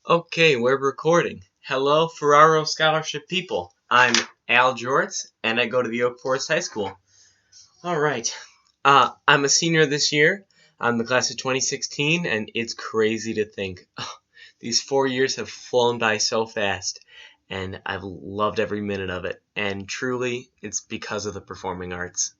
Okay, we're recording. Hello, Ferraro Scholarship people. I'm Al Joritz, and I go to the Oak Forest High School. All right. I'm a senior this year. I'm the class of 2016, and it's crazy to think. These 4 years have flown by so fast, and I've loved every minute of it. And truly, it's because of the performing arts.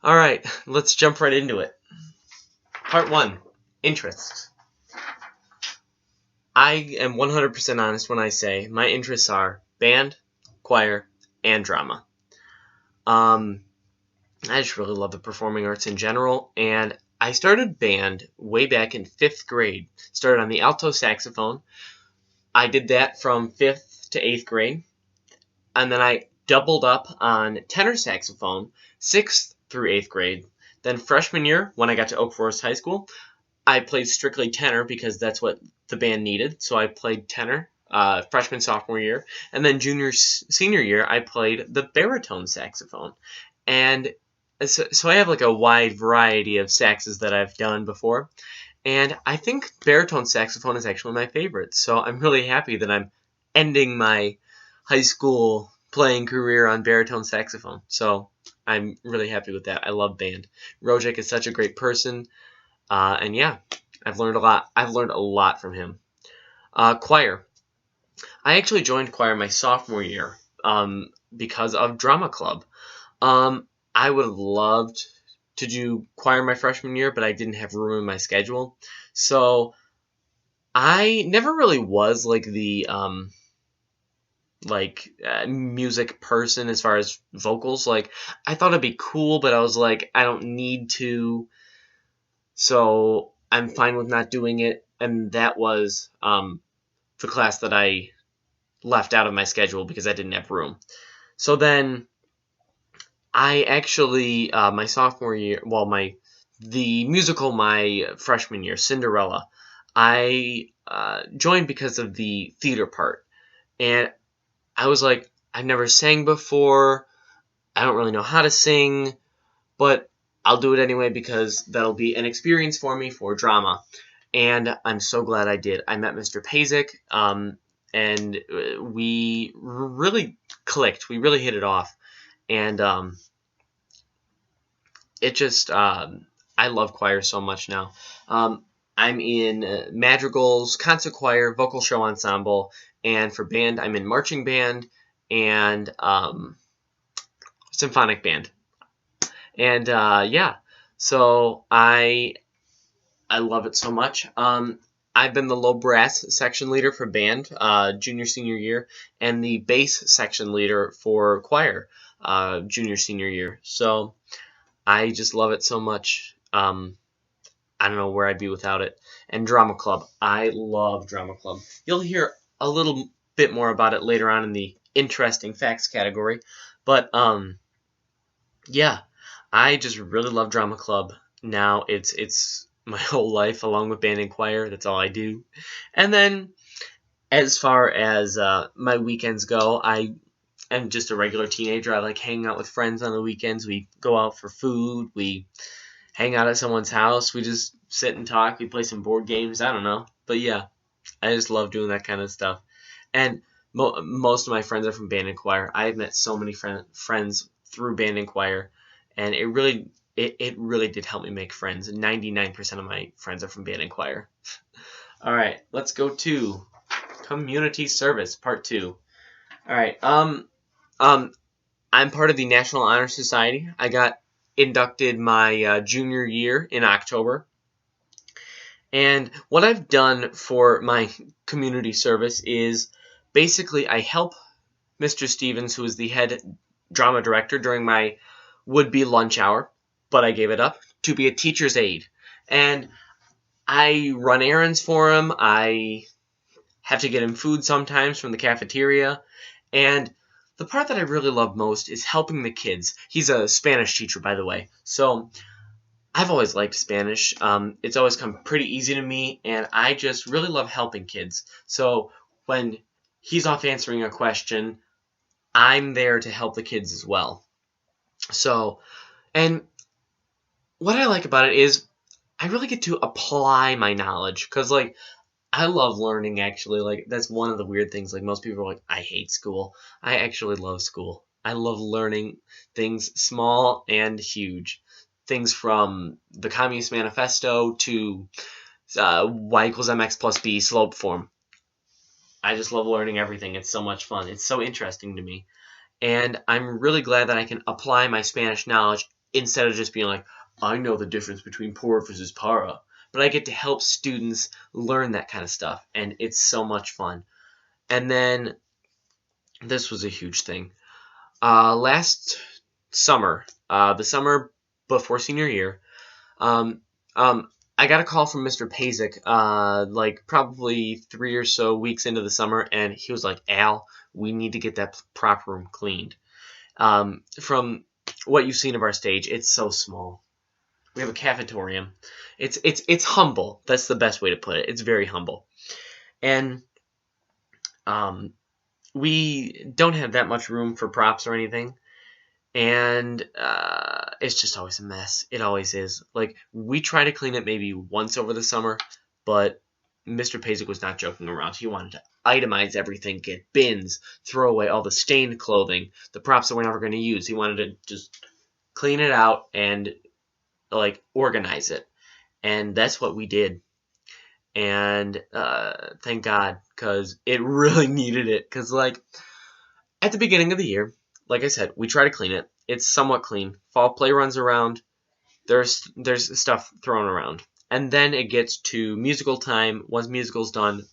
All right, let's jump right into it. Part 1, Interests. I am 100% honest when I say my interests are band, choir, and drama. I just really love the performing arts in general, and I started band way back in 5th grade. Started on the alto saxophone. I did that from 5th to 8th grade, and then I doubled up on tenor saxophone 6th through 8th grade. Then freshman year, when I got to Oak Forest High School, I played strictly tenor because that's what the band needed. So I played tenor freshman, sophomore year. And then senior year, I played the baritone saxophone. And so I have like a wide variety of saxes that I've done before. And I think baritone saxophone is actually my favorite. So I'm really happy that I'm ending my high school playing career on baritone saxophone. So I'm really happy with that. I love band. Rojek is such a great person. And yeah, I've learned a lot. I've learned a lot from him. Choir. I actually joined choir my sophomore year because of drama club. I would have loved to do choir my freshman year, but I didn't have room in my schedule. So I never really was like the music person as far as vocals. Like I thought it'd be cool, but I was like, I don't need to. So I'm fine with not doing it. And that was the class that I left out of my schedule because I didn't have room. So then I actually, my sophomore year, the musical my freshman year, Cinderella, I joined because of the theater part. And I was like, I've never sang before. I don't really know how to sing, but I'll do it anyway because that'll be an experience for me for drama. And I'm so glad I did. I met Mr. Pazik, and we really clicked. We really hit it off. And it just, I love choir so much now. I'm in madrigals, concert choir, vocal show ensemble, and for band, I'm in marching band and symphonic band. And yeah, so I love it so much. I've been the low brass section leader for band junior senior year, and the bass section leader for choir junior senior year. So I just love it so much. I don't know where I'd be without it. And drama club, I love drama club. You'll hear a little bit more about it later on in the interesting facts category, but yeah, I just really love drama club. Now it's my whole life along with band and choir. That's all I do. And then as far as my weekends go, I am just a regular teenager. I like hanging out with friends on the weekends. We go out for food. We hang out at someone's house. We just sit and talk. We play some board games. I don't know. But yeah, I just love doing that kind of stuff. And most of my friends are from band and choir. I've met so many friends through band and choir, and it really did help me make friends. 99% of my friends are from band and choir. All right, let's go to community service part 2. All right, I'm part of the National Honor Society. I got inducted my junior year in October. And what I've done for my community service is basically I help Mr. Stevens, who is the head drama director, during my would-be lunch hour, but I gave it up, to be a teacher's aide. And I run errands for him. I have to get him food sometimes from the cafeteria. And the part that I really love most is helping the kids. He's a Spanish teacher, by the way. So I've always liked Spanish. It's always come pretty easy to me, and I just really love helping kids. So when he's off answering a question, I'm there to help the kids as well. So, and what I like about it is I really get to apply my knowledge because, like, I love learning, actually. Like, that's one of the weird things. Like, most people are like, I hate school. I actually love school. I love learning things small and huge. Things from the Communist Manifesto to y equals mx plus b slope form. I just love learning everything. It's so much fun. It's so interesting to me. And I'm really glad that I can apply my Spanish knowledge instead of just being like, I know the difference between por versus para. But I get to help students learn that kind of stuff, and it's so much fun. And then this was a huge thing. Last summer, the summer before senior year, um, I got a call from Mr. Pazik, like probably 3 or so weeks into the summer, and he was like, Al, we need to get that prop room cleaned. From what you've seen of our stage, it's so small. We have a cafetorium. It's humble. That's the best way to put it. It's very humble. And um, we don't have that much room for props or anything. And it's just always a mess. It always is. Like, we try to clean it maybe once over the summer, but Mr. Pazik was not joking around. He wanted to itemize everything, get bins, throw away all the stained clothing, the props that we're never going to use. He wanted to just clean it out and, like, organize it. And that's what we did. And thank God, because it really needed it. Because, like, at the beginning of the year, like I said, we try to clean it. It's somewhat clean. Fall play runs around. There's stuff thrown around. And then it gets to musical time. Once musical's done,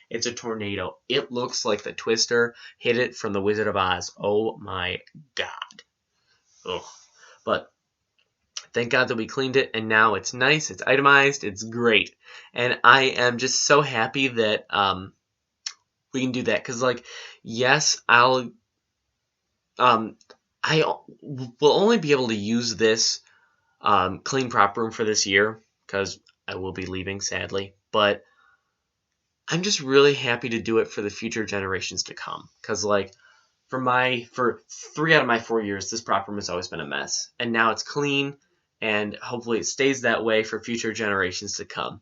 it's a tornado. It looks like the Twister hit it from The Wizard of Oz. Oh my God. Ugh. But thank God that we cleaned it, and now it's nice, it's itemized, it's great. And I am just so happy that we can do that. Because, like, yes, I will only be able to use this clean prop room for this year because I will be leaving, sadly. But I'm just really happy to do it for the future generations to come. Because, like, for 3 out of my 4 years, this prop room has always been a mess. And now it's clean, and hopefully it stays that way for future generations to come.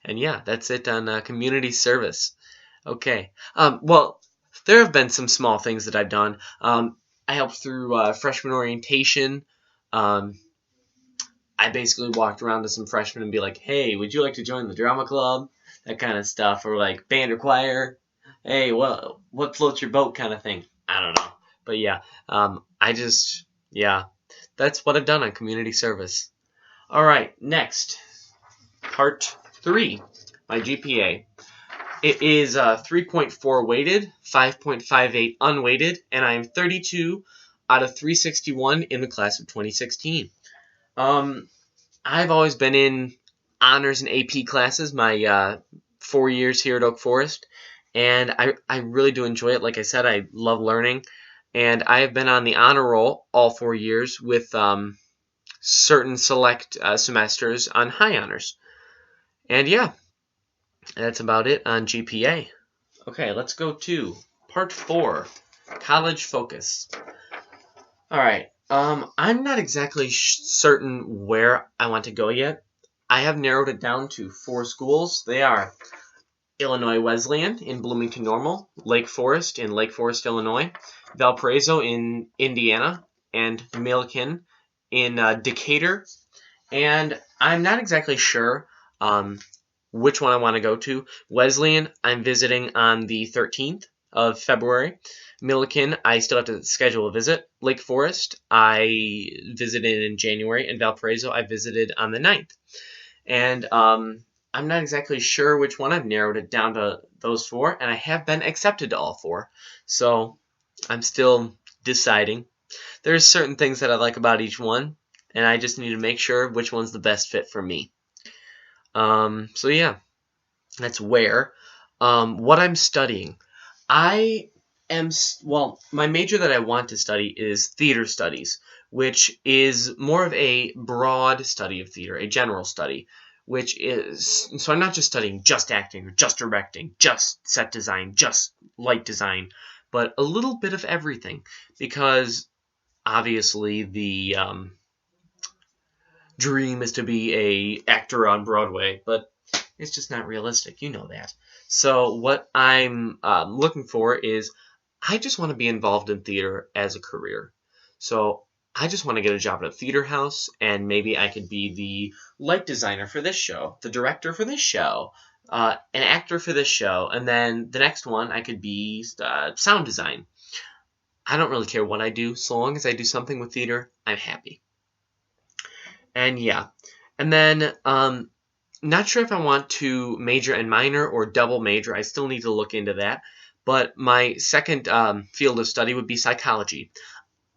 And yeah, that's it on community service. Okay. Well, there have been some small things that I've done. I helped through freshman orientation. I basically walked around to some freshmen and be like, hey, would you like to join the drama club? That kind of stuff. Or like band or choir. Hey, what floats your boat kind of thing. I don't know. But yeah, that's what I've done on community service. All right, next, part 3, my GPA. It is 3.4 weighted, 5.58 unweighted, and I am 32 out of 361 in the class of 2016. I've always been in honors and AP classes my 4 years here at Oak Forest, and I really do enjoy it. Like I said, I love learning, and I have been on the honor roll all 4 years with certain select semesters on high honors. And yeah, that's about it on GPA. Okay, let's go to part 4, college focus. All right. I'm not exactly certain where I want to go yet. I have narrowed it down to 4 schools. They are Illinois Wesleyan in Bloomington Normal, Lake Forest in Lake Forest, Illinois, Valparaiso in Indiana, and Milliken in Decatur. And I'm not exactly sure which one I want to go to. Wesleyan, I'm visiting on the 13th of February. Milliken, I still have to schedule a visit. Lake Forest, I visited in January. And Valparaiso, I visited on the 9th. And I'm not exactly sure which one. I've narrowed it down to those 4. And I have been accepted to all 4. So I'm still deciding. There's certain things that I like about each one. And I just need to make sure which one's the best fit for me. So yeah, that's where. What I'm studying. My major that I want to study is theater studies, which is more of a broad study of theater, a general study, so I'm not just studying just acting or just directing, just set design, just light design, but a little bit of everything, because obviously the dream is to be a actor on Broadway, but It's just not realistic. You know that. So what I'm looking for is I just want to be involved in theater as a career. So I just want to get a job at a theater house, and maybe I could be the light designer for this show, the director for this show, an actor for this show, and then the next one I could be sound design. I don't really care what I do, so long as I do something with theater, I'm happy. And yeah, and then not sure if I want to major and minor or double major. I still need to look into that. But my second field of study would be psychology.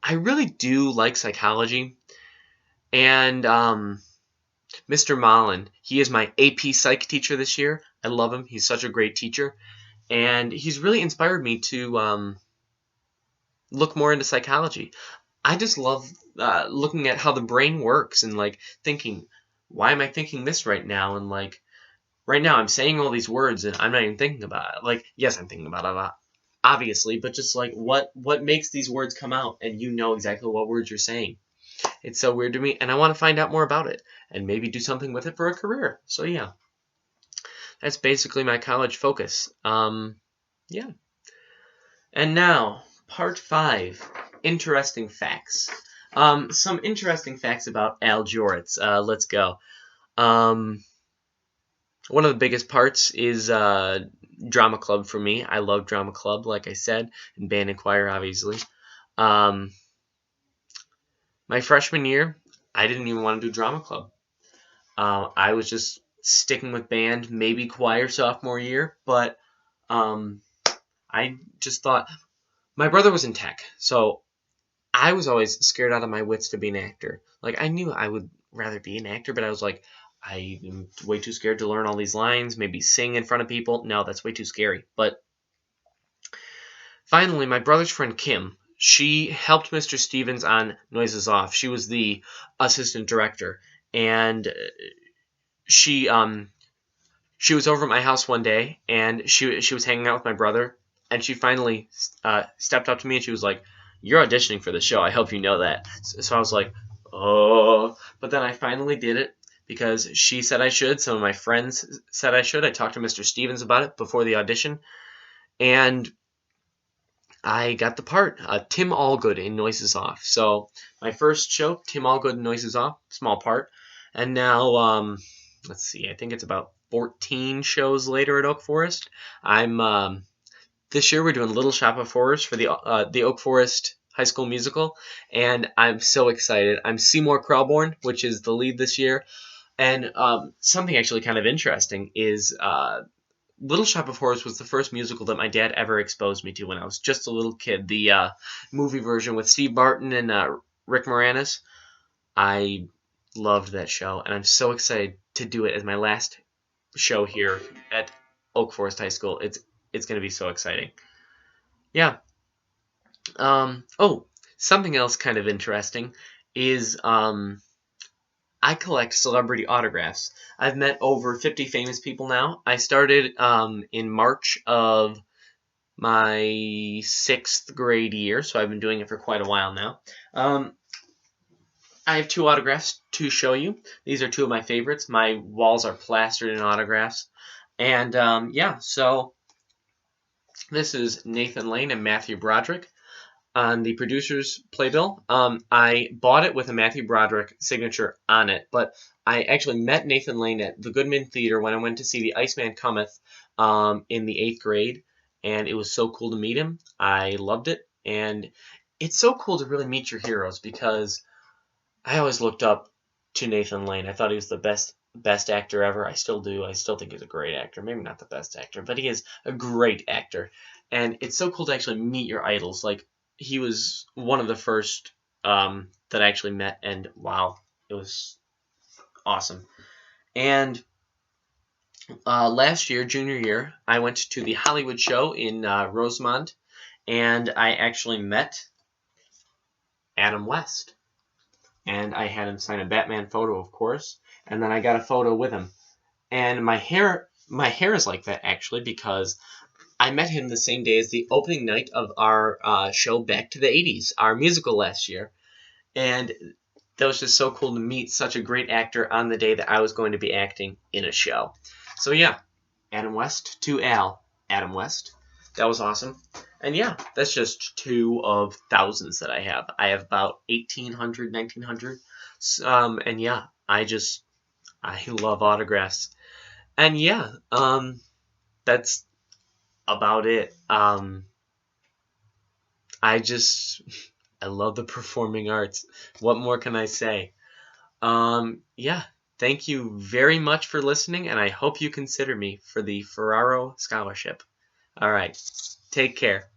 I really do like psychology. And Mr. Mullen, he is my AP Psych teacher this year. I love him. He's such a great teacher. And he's really inspired me to look more into psychology. I just love looking at how the brain works and like thinking, why am I thinking this right now? And like right now I'm saying all these words and I'm not even thinking about it. Like, yes, I'm thinking about it a lot, obviously, but just like what makes these words come out, and you know exactly what words you're saying. It's so weird to me, and I want to find out more about it and maybe do something with it for a career. So yeah, that's basically my college focus. Yeah. And now, part 5, interesting facts. Some interesting facts about Al Joritz. Let's go. One of the biggest parts is drama club for me. I love drama club, like I said, and band and choir, obviously. My freshman year, I didn't even want to do drama club. I was just sticking with band, maybe choir sophomore year, but I just thought my brother was in tech, so I was always scared out of my wits to be an actor. Like, I knew I would rather be an actor, but I was like, I'm way too scared to learn all these lines, maybe sing in front of people. No, that's way too scary. But finally, my brother's friend Kim, she helped Mr. Stevens on Noises Off. She was the assistant director, and she was over at my house one day, and she was hanging out with my brother, and she finally stepped up to me and she was like, "You're auditioning for the show. I hope you know that." So I was like, "Oh!" But then I finally did it because she said I should. Some of my friends said I should. I talked to Mr. Stevens about it before the audition, and I got the part. Tim Allgood in Noises Off. So my first show, Tim Allgood in Noises Off, small part, and now let's see. I think it's about 14 shows later at Oak Forest. I'm this year we're doing Little Shop of Horrors for the Oak Forest High School Musical, and I'm so excited. I'm Seymour Krelborn, which is the lead this year, and something actually kind of interesting is Little Shop of Horrors was the first musical that my dad ever exposed me to when I was just a little kid. The movie version with Steve Martin and Rick Moranis. I loved that show, and I'm so excited to do it as my last show here at Oak Forest High School. It's going to be so exciting. Yeah. Oh, something else kind of interesting is I collect celebrity autographs. I've met over 50 famous people now. I started in March of my 6th grade year, so I've been doing it for quite a while now. I have 2 autographs to show you. These are 2 of my favorites. My walls are plastered in autographs. And yeah, so this is Nathan Lane and Matthew Broderick on the producer's playbill. I bought it with a Matthew Broderick signature on it, but I actually met Nathan Lane at the Goodman Theater when I went to see The Iceman Cometh in the 8th grade, and it was so cool to meet him. I loved it, and it's so cool to really meet your heroes because I always looked up to Nathan Lane. I thought he was the best actor ever. I still do. I still think he's a great actor. Maybe not the best actor, but he is a great actor. And it's so cool to actually meet your idols. Like, he was one of the first that I actually met, and wow, it was awesome. And last year, junior year, I went to the Hollywood show in Rosemont, and I actually met Adam West. And I had him sign a Batman photo, of course, and then I got a photo with him. And my hair is like that, actually, because I met him the same day as the opening night of our show Back to the 80s, our musical last year. And that was just so cool to meet such a great actor on the day that I was going to be acting in a show. So yeah, Adam West to Adam West. That was awesome. And yeah, that's just 2 of thousands that I have. I have about 1,800, 1,900. And yeah, I love autographs. And yeah, that's about it. I just, I love the performing arts. What more can I say? Yeah, thank you very much for listening, and I hope you consider me for the Ferraro Scholarship. All right, take care.